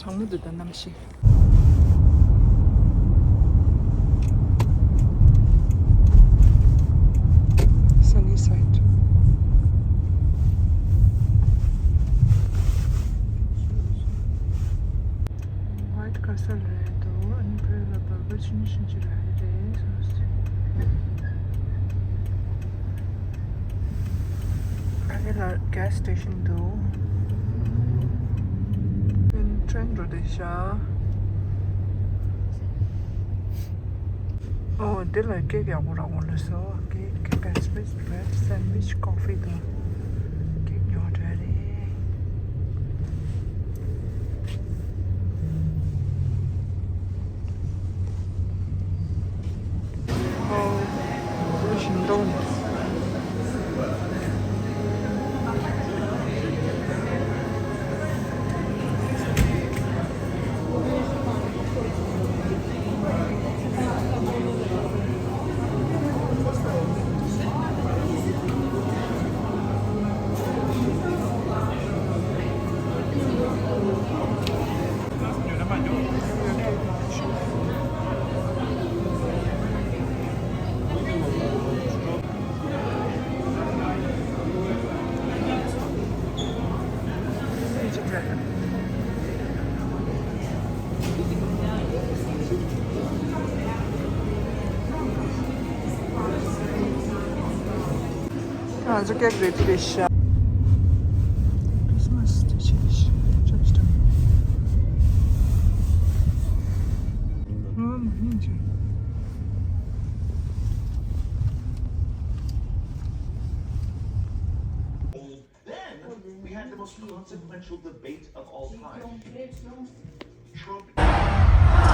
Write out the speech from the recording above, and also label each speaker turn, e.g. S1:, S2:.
S1: 장르들 난남시. Sunnyside. White Castle Redo unavailable. Which 신지를 해야 Parallel gas station도 train rotation. 딜러 케이크 뭐라고 올렸어? 케이크 에스프레소 브레드 샌드위치 커피도 케이크 요리해. 신동. 아주 깨끗이 시 크리스마스 스테이션 저기다. 뭐지?
S2: Then we had the most consequential debate of all time. Trump.